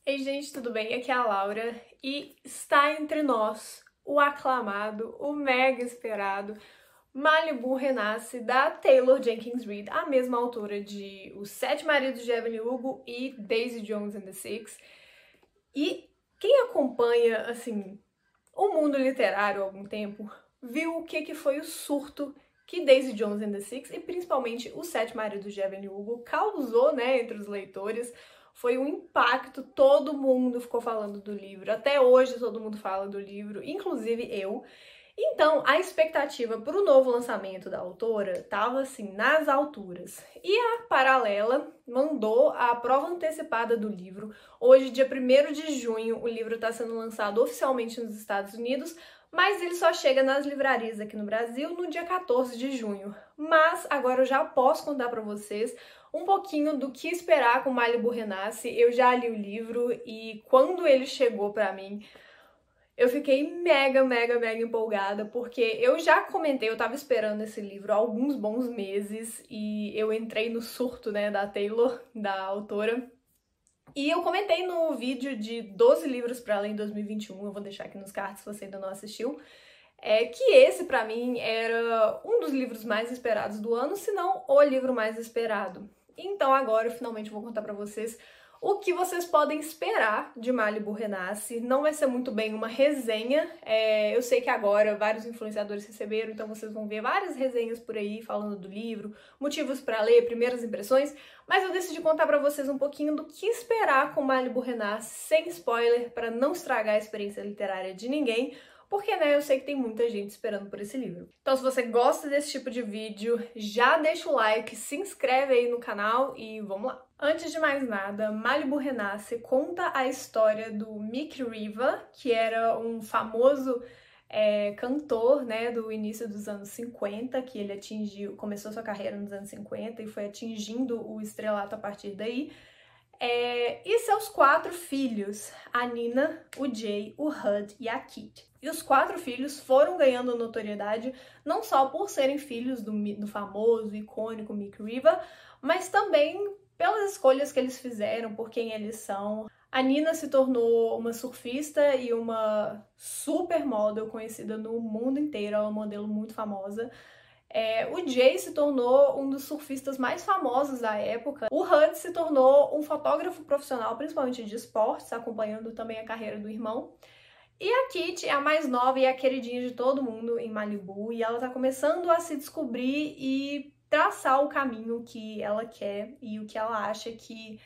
Ei, gente, tudo bem? Aqui é a Laura e está entre nós o aclamado, o mega esperado Malibu Renasce, da Taylor Jenkins Reid, a mesma autora de Os Sete Maridos de Evelyn Hugo e Daisy Jones and the Six. E quem acompanha, assim, o mundo literário há algum tempo, viu o que foi o surto que Daisy Jones and the Six, e principalmente Os Sete Maridos de Evelyn Hugo, causou, né, entre os leitores. Foi um impacto, todo mundo ficou falando do livro, até hoje todo mundo fala do livro, inclusive eu. Então, a expectativa para o novo lançamento da autora estava assim, nas alturas. E a Paralela mandou a prova antecipada do livro. Hoje, dia 1º de junho, o livro está sendo lançado oficialmente nos Estados Unidos, mas ele só chega nas livrarias aqui no Brasil no dia 14 de junho. Mas agora eu já posso contar para vocês um pouquinho do que esperar com Malibu Renasce. Eu já li o livro e quando ele chegou para mim, eu fiquei mega empolgada, porque eu já comentei, eu tava esperando esse livro há alguns bons meses e eu entrei no surto, né, da Taylor, da autora. E eu comentei no vídeo de 12 livros pra ler em 2021, eu vou deixar aqui nos cards se você ainda não assistiu, que esse pra mim era um dos livros mais esperados do ano, se não o livro mais esperado. Então agora eu finalmente vou contar pra vocês o que vocês podem esperar de Malibu Renasce. Não vai ser muito bem uma resenha, eu sei que agora vários influenciadores receberam, então vocês vão ver várias resenhas por aí falando do livro, motivos pra ler, primeiras impressões, mas eu decidi contar pra vocês um pouquinho do que esperar com Malibu Renasce, sem spoiler, pra não estragar a experiência literária de ninguém, porque, né, eu sei que tem muita gente esperando por esse livro. Então, se você gosta desse tipo de vídeo, já deixa o like, se inscreve aí no canal e vamos lá! Antes de mais nada, Malibu Renasce conta a história do Mick Riva, que era um famoso cantor, né, do início dos anos 50, que ele começou sua carreira nos anos 50 e foi atingindo o estrelato a partir daí. E seus 4 filhos, a Nina, o Jay, o Hud e a Kit. E os 4 filhos foram ganhando notoriedade não só por serem filhos do famoso, icônico Mick Riva, mas também pelas escolhas que eles fizeram, por quem eles são. A Nina se tornou uma surfista e uma supermodel conhecida no mundo inteiro, ela é uma modelo muito famosa. O Jay se tornou um dos surfistas mais famosos da época. O Hud se tornou um fotógrafo profissional, principalmente de esportes, acompanhando também a carreira do irmão. E a Kit é a mais nova e a queridinha de todo mundo em Malibu, e ela tá começando a se descobrir e traçar o caminho que ela quer e o que ela acha que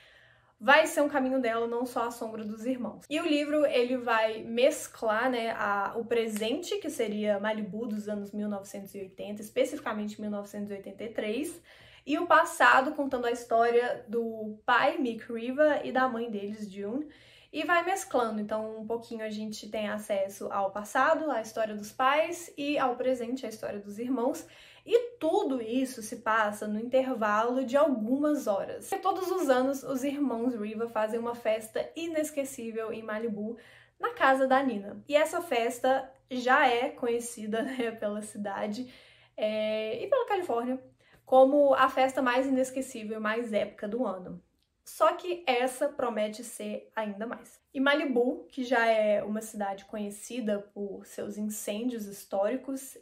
vai ser um caminho dela, não só a sombra dos irmãos. E o livro, ele vai mesclar, né, o presente, que seria Malibu dos anos 1980, especificamente 1983, e o passado, contando a história do pai, Mick Riva, e da mãe deles, June, e vai mesclando. Então, um pouquinho a gente tem acesso ao passado, à história dos pais, e ao presente, à história dos irmãos. E tudo isso se passa no intervalo de algumas horas. E todos os anos, os irmãos Riva fazem uma festa inesquecível em Malibu, na casa da Nina. E essa festa já é conhecida, né, pela cidade e pela Califórnia como a festa mais inesquecível, mais épica do ano. Só que essa promete ser ainda mais. E Malibu, que já é uma cidade conhecida por seus incêndios históricos,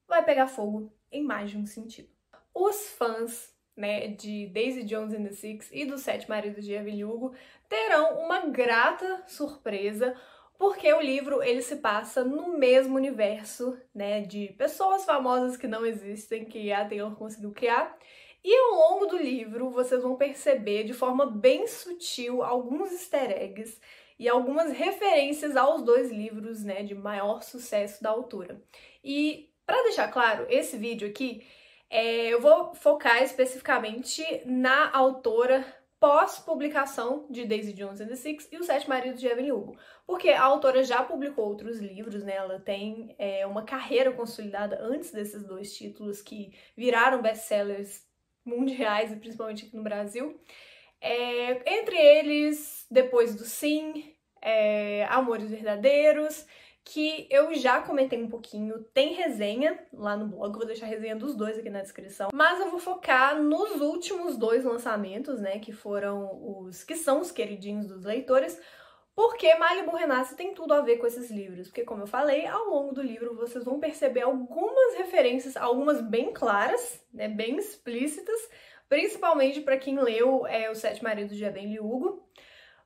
vai pegar fogo em mais de um sentido. Os fãs, né, de Daisy Jones and the Six e dos Sete Maridos de Evelyn Hugo terão uma grata surpresa, porque o livro ele se passa no mesmo universo, né, de pessoas famosas que não existem, que a Taylor conseguiu criar. E ao longo do livro vocês vão perceber de forma bem sutil alguns easter eggs e algumas referências aos 2 livros, né, de maior sucesso da autora. E para deixar claro, esse vídeo aqui, eu vou focar especificamente na autora pós-publicação de Daisy Jones and the Six e Os Sete Maridos de Evelyn Hugo. Porque a autora já publicou outros livros, né? Ela tem uma carreira consolidada antes desses 2 títulos que viraram best-sellers mundiais, e principalmente aqui no Brasil. Entre eles, Depois do Sim, Amores Verdadeiros, que eu já comentei um pouquinho, tem resenha lá no blog, vou deixar a resenha dos dois aqui na descrição, mas eu vou focar nos últimos dois lançamentos, né, que são os queridinhos dos leitores, porque Malibu Renasce tem tudo a ver com esses livros, porque como eu falei, ao longo do livro vocês vão perceber algumas referências, algumas bem claras, né, bem explícitas, principalmente para quem leu Os Sete Maridos de Evelyn Hugo,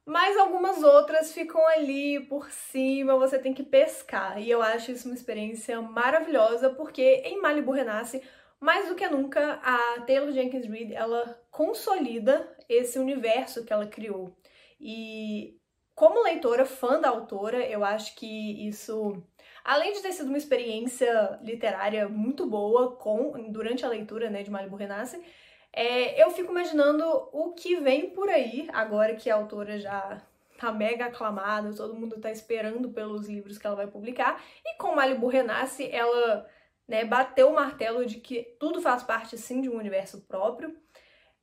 mas algumas outras ficam ali por cima, você tem que pescar, e eu acho isso uma experiência maravilhosa, porque em Malibu Renasce, mais do que nunca, a Taylor Jenkins Reid, ela consolida esse universo que ela criou, e como leitora, fã da autora, eu acho que isso, além de ter sido uma experiência literária muito boa durante a leitura, né, de Malibu Renasce, eu fico imaginando o que vem por aí, agora que a autora já tá mega aclamada, todo mundo tá esperando pelos livros que ela vai publicar, e com Malibu Renasce, ela, né, bateu o martelo de que tudo faz parte, sim, de um universo próprio.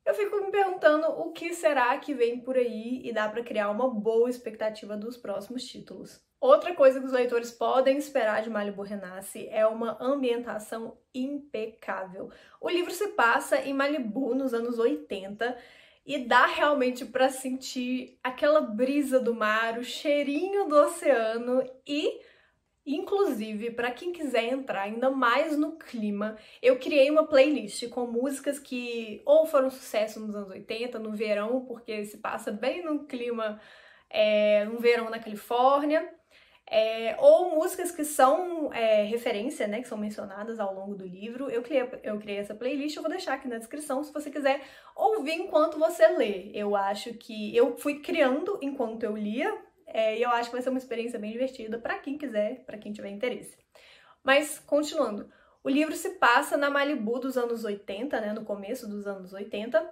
Eu fico me perguntando o que será que vem por aí e dá pra criar uma boa expectativa dos próximos títulos. Outra coisa que os leitores podem esperar de Malibu Renasce é uma ambientação impecável. O livro se passa em Malibu nos anos 80 e dá realmente para sentir aquela brisa do mar, o cheirinho do oceano e, inclusive, para quem quiser entrar ainda mais no clima, eu criei uma playlist com músicas que ou foram sucesso nos anos 80, no verão, porque se passa bem no clima, no verão na Califórnia, ou músicas que são referência, né, que são mencionadas ao longo do livro. Eu criei essa playlist, eu vou deixar aqui na descrição se você quiser ouvir enquanto você lê. Eu acho que eu fui criando enquanto eu lia, e eu acho que vai ser uma experiência bem divertida para quem quiser, para quem tiver interesse. Mas, continuando, o livro se passa na Malibu dos anos 80, né, no começo dos anos 80,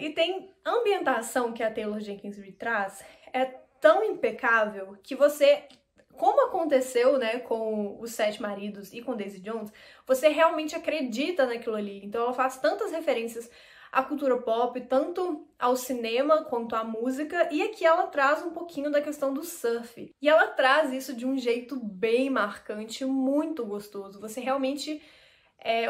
e tem ambientação que a Taylor Jenkins Reid traz, tão impecável que você, como aconteceu, né, com Os Sete Maridos e com Daisy Jones, você realmente acredita naquilo ali. Então ela faz tantas referências à cultura pop, tanto ao cinema quanto à música, e aqui ela traz um pouquinho da questão do surf. E ela traz isso de um jeito bem marcante, muito gostoso. Você realmente...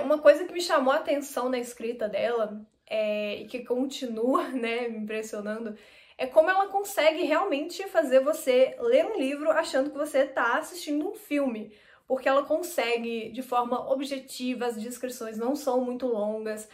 uma coisa que me chamou a atenção na escrita dela, e que continua, né, me impressionando, é como ela consegue realmente fazer você ler um livro achando que você está assistindo um filme. Porque ela consegue, de forma objetiva, as descrições não são muito longas,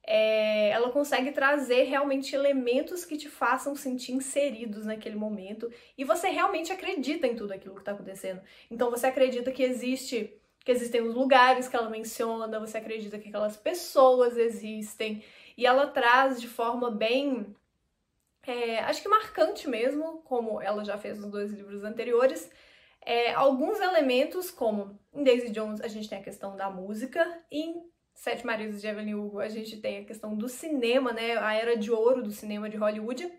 ela consegue trazer realmente elementos que te façam sentir inseridos naquele momento e você realmente acredita em tudo aquilo que está acontecendo. Então você acredita que existem os lugares que ela menciona, você acredita que aquelas pessoas existem, e ela traz de forma bem... acho que marcante mesmo, como ela já fez nos dois livros anteriores, alguns elementos, como em Daisy Jones a gente tem a questão da música, em Sete Maridos de Evelyn Hugo a gente tem a questão do cinema, né, a era de ouro do cinema de Hollywood,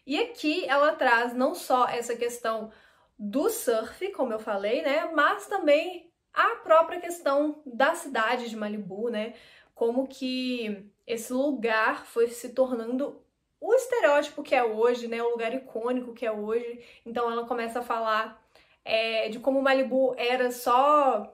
e aqui ela traz não só essa questão do surf, como eu falei, né, mas também a própria questão da cidade de Malibu, né, como que esse lugar foi se tornando o estereótipo que é hoje, né, o lugar icônico que é hoje. Então ela começa a falar de como Malibu era só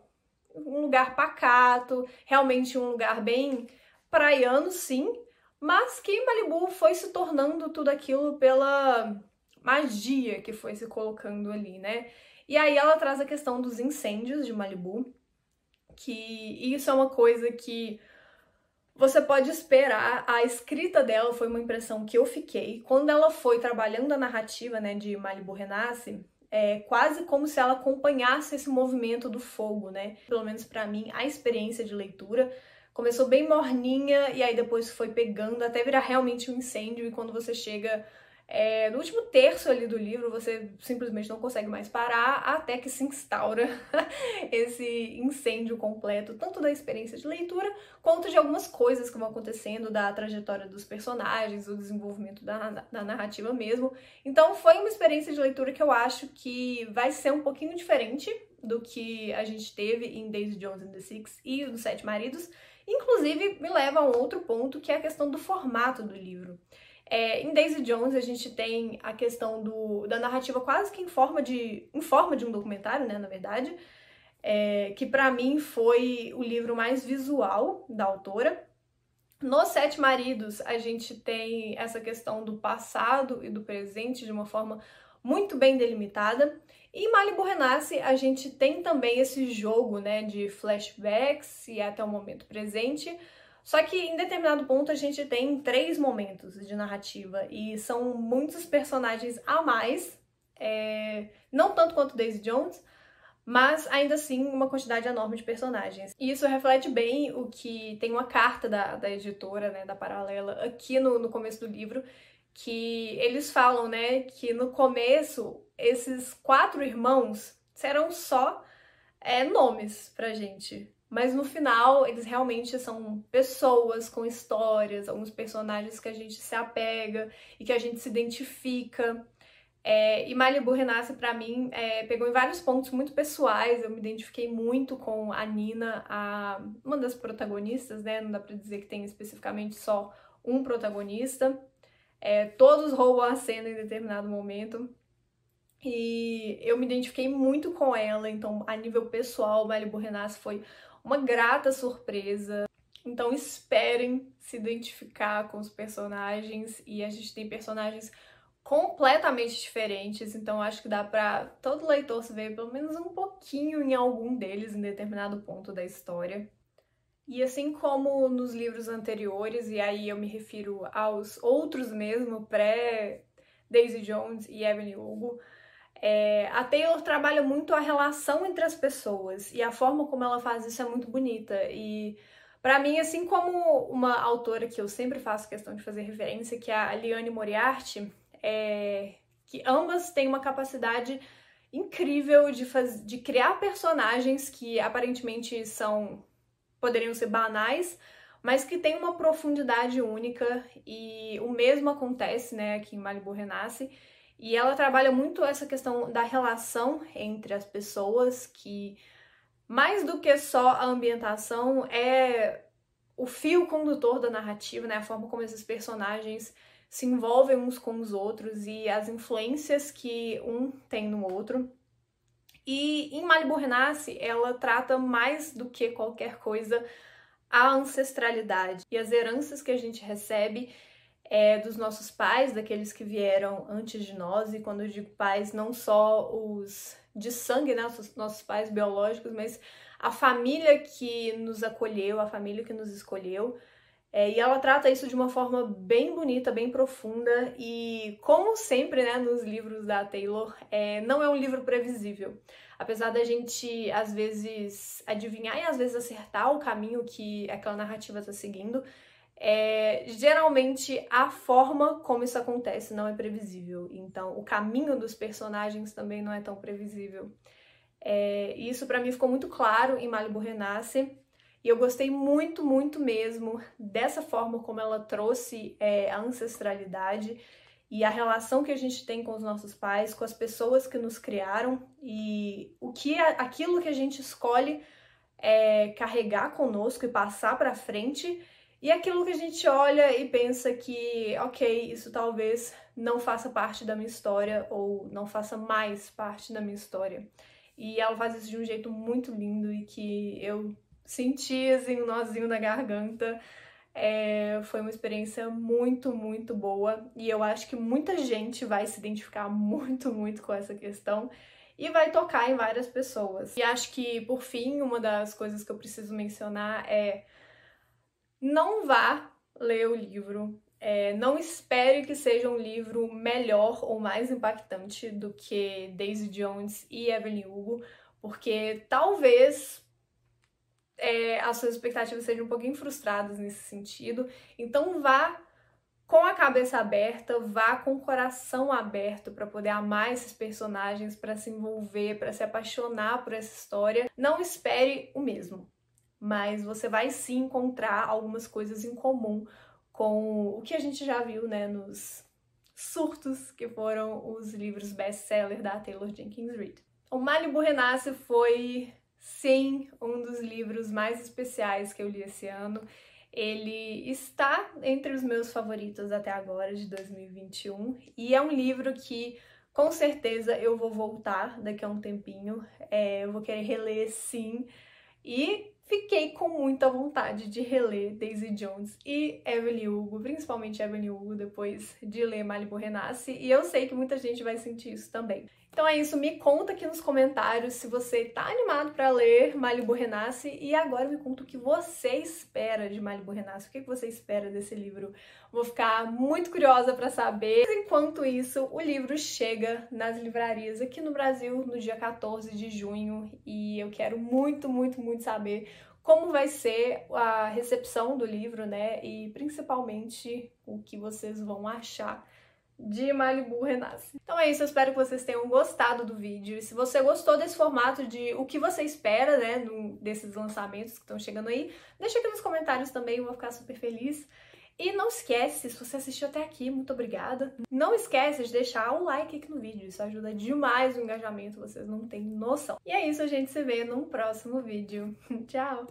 um lugar pacato, realmente um lugar bem praiano, sim, mas que Malibu foi se tornando tudo aquilo pela magia que foi se colocando ali, né? E aí ela traz a questão dos incêndios de Malibu, que isso é uma coisa que você pode esperar. A escrita dela foi uma impressão que eu fiquei. Quando ela foi trabalhando a narrativa, né, de Malibu Renasce, quase como se ela acompanhasse esse movimento do fogo, né? Pelo menos pra mim, a experiência de leitura começou bem morninha e aí depois foi pegando até virar realmente um incêndio, e quando você chega no último terço ali do livro, você simplesmente não consegue mais parar até que se instaura esse incêndio completo, tanto da experiência de leitura, quanto de algumas coisas que vão acontecendo, da trajetória dos personagens, o desenvolvimento da narrativa mesmo. Então foi uma experiência de leitura que eu acho que vai ser um pouquinho diferente do que a gente teve em Daisy Jones and the Six e nos Sete Maridos. Inclusive, me leva a um outro ponto, que é a questão do formato do livro. Em Daisy Jones a gente tem a questão da narrativa quase que em forma de um documentário, né, na verdade, que pra mim foi o livro mais visual da autora. Nos Sete Maridos, a gente tem essa questão do passado e do presente de uma forma muito bem delimitada. E em Malibu Renasce, a gente tem também esse jogo, né, de flashbacks e até o momento presente. Só que em determinado ponto a gente tem 3 momentos de narrativa e são muitos personagens a mais, não tanto quanto Daisy Jones, mas ainda assim uma quantidade enorme de personagens. E isso reflete bem o que tem uma carta da editora, né, da Paralela, aqui no começo do livro, que eles falam, né, que no começo esses 4 irmãos serão só nomes pra gente. Mas no final, eles realmente são pessoas com histórias, alguns personagens que a gente se apega e que a gente se identifica. E Malibu Renasce, pra mim, pegou em vários pontos muito pessoais. Eu me identifiquei muito com a Nina, uma das protagonistas, né? Não dá pra dizer que tem especificamente só um protagonista. Todos roubam a cena em determinado momento. E eu me identifiquei muito com ela, então, a nível pessoal, Malibu Renasce foi uma grata surpresa. Então esperem se identificar com os personagens, e a gente tem personagens completamente diferentes, então acho que dá pra todo leitor se ver pelo menos um pouquinho em algum deles em determinado ponto da história. E assim como nos livros anteriores, e aí eu me refiro aos outros mesmo, pré-Daisy Jones e Evelyn Hugo, a Taylor trabalha muito a relação entre as pessoas, e a forma como ela faz isso é muito bonita. E pra mim, assim como uma autora que eu sempre faço questão de fazer referência, que é a Liane Moriarty, que ambas têm uma capacidade incrível de criar personagens que aparentemente poderiam ser banais, mas que têm uma profundidade única, e o mesmo acontece, né, aqui em Malibu Renasce. E ela trabalha muito essa questão da relação entre as pessoas, que mais do que só a ambientação é o fio condutor da narrativa, né? A forma como esses personagens se envolvem uns com os outros e as influências que um tem no outro. E em Malibu Renasce, ela trata mais do que qualquer coisa a ancestralidade e as heranças que a gente recebe dos nossos pais, daqueles que vieram antes de nós. E quando eu digo pais, não só os de sangue, né, os nossos pais biológicos, mas a família que nos acolheu, a família que nos escolheu. E ela trata isso de uma forma bem bonita, bem profunda, e como sempre, né, nos livros da Taylor, não é um livro previsível. Apesar da gente, às vezes, adivinhar e às vezes acertar o caminho que aquela narrativa está seguindo, geralmente a forma como isso acontece não é previsível. Então, o caminho dos personagens também não é tão previsível. E isso pra mim ficou muito claro em Malibu Renasce. E eu gostei muito, muito mesmo dessa forma como ela trouxe a ancestralidade e a relação que a gente tem com os nossos pais, com as pessoas que nos criaram, e aquilo que a gente escolhe carregar conosco e passar pra frente, e aquilo que a gente olha e pensa que, ok, isso talvez não faça parte da minha história ou não faça mais parte da minha história. E ela faz isso de um jeito muito lindo e que eu senti assim um nozinho na garganta. Foi uma experiência muito, muito boa, e eu acho que muita gente vai se identificar muito, muito com essa questão e vai tocar em várias pessoas. E acho que, por fim, uma das coisas que eu preciso mencionar é: não vá ler o livro, não espere que seja um livro melhor ou mais impactante do que Daisy Jones e Evelyn Hugo, porque talvez as suas expectativas sejam um pouquinho frustradas nesse sentido. Então vá com a cabeça aberta, vá com o coração aberto para poder amar esses personagens, para se envolver, para se apaixonar por essa história. Não espere o mesmo, mas você vai sim encontrar algumas coisas em comum com o que a gente já viu, né, nos surtos que foram os livros best-seller da Taylor Jenkins Reid. O Malibu Renasce foi, sim, um dos livros mais especiais que eu li esse ano. Ele está entre os meus favoritos até agora, de 2021, e é um livro que com certeza eu vou voltar daqui a um tempinho, eu vou querer reler sim, e fiquei com muita vontade de reler Daisy Jones e Evelyn Hugo, principalmente Evelyn Hugo, depois de ler Malibu Renasce, e eu sei que muita gente vai sentir isso também. Então é isso, me conta aqui nos comentários se você tá animado para ler Malibu Renasce, e agora me conta o que você espera de Malibu Renasce, o que você espera desse livro. Vou ficar muito curiosa para saber. Enquanto isso, o livro chega nas livrarias aqui no Brasil no dia 14 de junho, e eu quero muito, muito, muito saber como vai ser a recepção do livro, né? E principalmente o que vocês vão achar de Malibu Renasce. Então é isso, eu espero que vocês tenham gostado do vídeo. E se você gostou desse formato de o que você espera, né, desses lançamentos que estão chegando aí, deixa aqui nos comentários também, eu vou ficar super feliz. E não esquece, se você assistiu até aqui, muito obrigada. Não esquece de deixar um like aqui no vídeo, isso ajuda demais o engajamento, vocês não têm noção. E é isso, a gente se vê num próximo vídeo. Tchau!